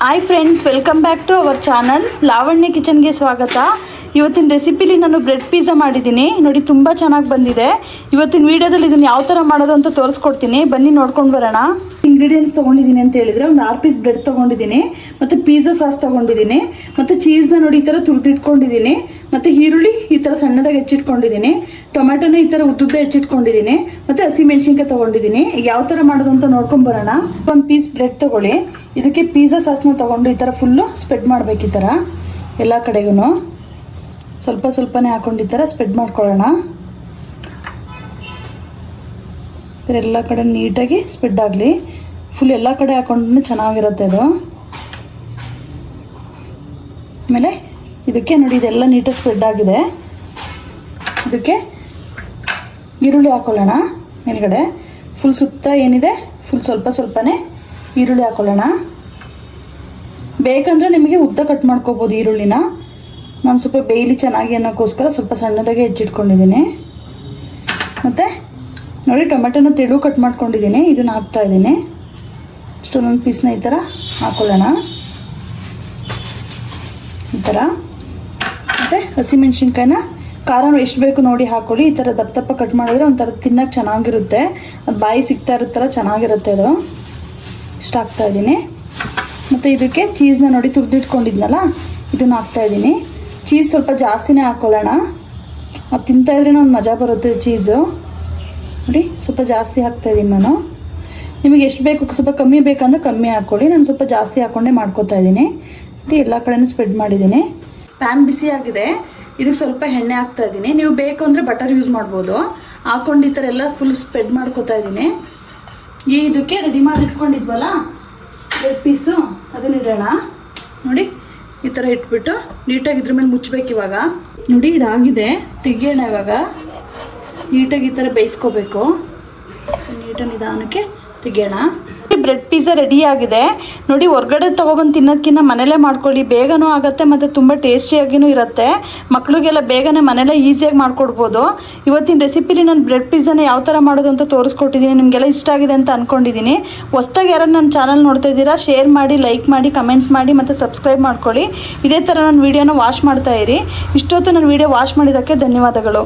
Hi friends, welcome back to our channel Lavanya ಕಿಚನ್ಗೆ ಸ್ವಾಗತ. ಇವತ್ತಿನ ರೆಸಿಪಿಲಿ ನಾನು ಬ್ರೆಡ್ ಪಿಜ್ಜಾ ಮಾಡಿದ್ದೀನಿ ನೋಡಿ, ತುಂಬ ಚೆನ್ನಾಗಿ ಬಂದಿದೆ. ಇವತ್ತಿನ ವೀಡಿಯೋದಲ್ಲಿ ಇದನ್ನು ಯಾವ ಥರ ಮಾಡೋದು ಅಂತ ತೋರಿಸ್ಕೊಡ್ತೀನಿ, ಬನ್ನಿ ನೋಡ್ಕೊಂಡು ಬರೋಣ. ಇಂಗ್ರೀಡಿಯೆಂಟ್ಸ್ ತೊಗೊಂಡಿದ್ದೀನಿ ಅಂತ ಹೇಳಿದರೆ ಒಂದು 6 ಪೀಸ್ ಬ್ರೆಡ್ ತೊಗೊಂಡಿದ್ದೀನಿ, ಮತ್ತು ಪಿಜ್ಜಾ ಸಾಸ್ ತೊಗೊಂಡಿದ್ದೀನಿ, ಮತ್ತು ಚೀಸ್ನ ನೋಡಿ ಈ ಥರ ತುರಿದಿಟ್ಕೊಂಡಿದ್ದೀನಿ, ಮತ್ತು ಈರುಳ್ಳಿ ಈ ಥರ ಸಣ್ಣದಾಗಿ ಹೆಚ್ಚಿಟ್ಕೊಂಡಿದ್ದೀನಿ, ಟೊಮ್ಯಾಟೊನ ಈ ಥರ ಉದ್ದುದ್ದ ಹೆಚ್ಚಿಟ್ಕೊಂಡಿದ್ದೀನಿ, ಮತ್ತು ಹಸಿಮೆಣ್ಸಿನ್ಕಾಯಿ ತೊಗೊಂಡಿದ್ದೀನಿ. ಈಗ ಯಾವ ಥರ ಮಾಡೋದು ಅಂತ ನೋಡ್ಕೊಂಡು ಬರೋಣ. ಒಂದು ಪೀಸ್ ಬ್ರೆಡ್ ತೊಗೊಳ್ಳಿ, ಇದಕ್ಕೆ ಪಿಜ್ಜಾ ಸಾಸ್ನ ತೊಗೊಂಡು ಈ ಥರ ಫುಲ್ಲು ಸ್ಪ್ರೆಡ್ ಮಾಡಬೇಕು. ಈ ಥರ ಎಲ್ಲ ಕಡೆಗೂ ಸ್ವಲ್ಪ ಸ್ವಲ್ಪನೇ ಹಾಕೊಂಡು ಈ ಥರ ಸ್ಪ್ರೆಡ್ ಮಾಡ್ಕೊಳ್ಳೋಣ. ಈ ಥರ ಎಲ್ಲ ಕಡೆ ನೀಟಾಗಿ ಸ್ಪ್ರೆಡ್ ಆಗಲಿ. ಫುಲ್ ಎಲ್ಲ ಕಡೆ ಹಾಕೊಂಡು ಚೆನ್ನಾಗಿರುತ್ತೆ ಅದು. ಆಮೇಲೆ ಇದಕ್ಕೆ ನೋಡಿ ಇದೆಲ್ಲ ನೀಟಾಗಿ ಸ್ಪ್ರೆಡ್ ಆಗಿದೆ. ಇದಕ್ಕೆ ಈರುಳ್ಳಿ ಹಾಕ್ಕೊಳ್ಳೋಣ ಮೇಲ್ಗಡೆ. ಫುಲ್ ಸುತ್ತ ಏನಿದೆ ಫುಲ್ ಸ್ವಲ್ಪ ಸ್ವಲ್ಪನೇ ಈರುಳ್ಳಿ ಹಾಕ್ಕೊಳ್ಳೋಣ. ಬೇಕಂದರೆ ನಿಮಗೆ ಉದ್ದ ಕಟ್ ಮಾಡ್ಕೋಬೋದು ಈರುಳ್ಳಿನ. ನಾನು ಸ್ವಲ್ಪ ಬೇಯ್ಲಿ ಚೆನ್ನಾಗಿ ಅನ್ನೋಕ್ಕೋಸ್ಕರ ಸ್ವಲ್ಪ ಸಣ್ಣದಾಗೆ ಹೆಚ್ಚಿಟ್ಕೊಂಡಿದ್ದೀನಿ. ಮತ್ತು ನೋಡಿ ಟೊಮೆಟೊನ ತೆಳು ಕಟ್ ಮಾಡ್ಕೊಂಡಿದ್ದೀನಿ, ಇದನ್ನು ಹಾಕ್ತಾಯಿದ್ದೀನಿ. ಇಷ್ಟೊಂದೊಂದು ಪೀಸ್ನ ಈ ಥರ ಹಾಕ್ಕೊಳ್ಳೋಣ ಈ ಥರ. ಮತ್ತು ಹಸಿಮೆಣ್ಸಿನ್ಕಾಯಿನ ಖಾರನೂ ಎಷ್ಟು ಬೇಕು ನೋಡಿ ಹಾಕ್ಕೊಳ್ಳಿ. ಈ ಥರ ದಪ್ಪ ದಪ್ಪ ಕಟ್ ಮಾಡಿದ್ರೆ ಒಂಥರ ತಿನ್ನೋಕ್ಕೆ ಚೆನ್ನಾಗಿರುತ್ತೆ, ಅದು ಬಾಯಿ ಸಿಗ್ತಾ ಇರುತ್ತಲ್ಲ ಚೆನ್ನಾಗಿರುತ್ತೆ ಅದು. ಇಷ್ಟು ಹಾಕ್ತಾಯಿದ್ದೀನಿ. ಮತ್ತು ಇದಕ್ಕೆ ಚೀಸ್ನ ನೋಡಿ ತುರಿದಿಟ್ಕೊಂಡಿದ್ನಲ್ಲ ಇದನ್ನು ಹಾಕ್ತಾಯಿದ್ದೀನಿ. ಚೀಸ್ ಸ್ವಲ್ಪ ಜಾಸ್ತಿನೇ ಹಾಕ್ಕೊಳ್ಳೋಣ, ಅದು ತಿಂತಾಯಿದ್ರೆ ಒಂದು ಮಜಾ ಬರುತ್ತೆ ಚೀಸು. ನೋಡಿ ಸ್ವಲ್ಪ ಜಾಸ್ತಿ ಹಾಕ್ತಾಯಿದ್ದೀನಿ ನಾನು. ನಿಮಗೆ ಎಷ್ಟು ಬೇಕು, ಸ್ವಲ್ಪ ಕಮ್ಮಿ ಬೇಕಂದ್ರೆ ಕಮ್ಮಿ ಹಾಕ್ಕೊಳ್ಳಿ. ನಾನು ಸ್ವಲ್ಪ ಜಾಸ್ತಿ ಹಾಕ್ಕೊಂಡೇ ಮಾಡ್ಕೊತಾ ಇದ್ದೀನಿ. ನೋಡಿ ಎಲ್ಲ ಕಡೆನೂ ಸ್ಪ್ರೆಡ್ ಮಾಡಿದ್ದೀನಿ. ಪ್ಯಾನ್ ಬಿಸಿ ಆಗಿದೆ, ಇದಕ್ಕೆ ಸ್ವಲ್ಪ ಎಣ್ಣೆ ಹಾಕ್ತಾಯಿದ್ದೀನಿ. ನೀವು ಬೇಕು ಅಂದರೆ ಬಟರ್ ಯೂಸ್ ಮಾಡ್ಬೋದು. ಹಾಕ್ಕೊಂಡು ಈ ಥರ ಎಲ್ಲ ಫುಲ್ ಸ್ಪ್ರೆಡ್ ಮಾಡ್ಕೊತಾ ಇದ್ದೀನಿ. ಇದಕ್ಕೆ ರೆಡಿ ಮಾಡಿ ಇಟ್ಕೊಂಡಿದ್ವಲ್ಲ ಬ್ರೆಡ್ ಪೀಸು ಅದನ್ನ ಇಡೋಣ. ನೋಡಿ ಈ ಥರ ಇಟ್ಬಿಟ್ಟು ನೀಟಾಗಿ ಇದ್ರ ಮೇಲೆ ಮುಚ್ಚಬೇಕು. ಇವಾಗ ನೋಡಿ ಇದಾಗಿದೆ, ತೆಗಿಯೋಣ. ಇವಾಗ ನೀಟಾಗಿ ಈ ಥರ ಬೇಯಿಸ್ಕೋಬೇಕು. ನೀಟಾಗಿ ನಿಧಾನಕ್ಕೆ ತೆಗಿಯೋಣ. ಬ್ರೆಡ್ ಪಿಜ್ಜಾ ರೆಡಿ ಆಗಿದೆ ನೋಡಿ. ಹೊರ್ಗಡೆ ತೊಗೊಬಂದು ತಿನ್ನೋದಕ್ಕಿಂತ ಮನೇಲೇ ಮಾಡ್ಕೊಳ್ಳಿ, ಬೇಗನೂ ಆಗುತ್ತೆ ಮತ್ತು ತುಂಬ ಟೇಸ್ಟಿಯಾಗಿಯೂ ಇರುತ್ತೆ. ಮಕ್ಕಳಿಗೆಲ್ಲ ಬೇಗನೆ ಮನೇಲೇ ಈಸಿಯಾಗಿ ಮಾಡಿಕೊಡ್ಬೋದು. ಇವತ್ತಿನ ರೆಸಿಪಿಲಿ ನಾನು ಬ್ರೆಡ್ ಪಿಜ್ಜಾನ ಯಾವ ಥರ ಮಾಡೋದು ಅಂತ ತೋರಿಸ್ಕೊಟ್ಟಿದ್ದೀನಿ. ನಿಮಗೆಲ್ಲ ಇಷ್ಟ ಆಗಿದೆ ಅಂತ ಅಂದ್ಕೊಂಡಿದ್ದೀನಿ. ಹೊಸ್ದಾಗಿ ಯಾರು ನನ್ನ ಚಾನಲ್ ನೋಡ್ತಾ ಇದ್ದೀರಾ, ಶೇರ್ ಮಾಡಿ, ಲೈಕ್ ಮಾಡಿ, ಕಮೆಂಟ್ಸ್ ಮಾಡಿ ಮತ್ತು ಸಬ್ಸ್ಕ್ರೈಬ್ ಮಾಡ್ಕೊಳ್ಳಿ. ಇದೇ ಥರ ನನ್ನ ವೀಡಿಯೋನ ವಾಚ್ ಮಾಡ್ತಾಯಿರಿ. ಇಷ್ಟೊತ್ತು ನನ್ನ ವೀಡಿಯೋ ವಾಚ್ ಮಾಡಿದ್ದಕ್ಕೆ ಧನ್ಯವಾದಗಳು.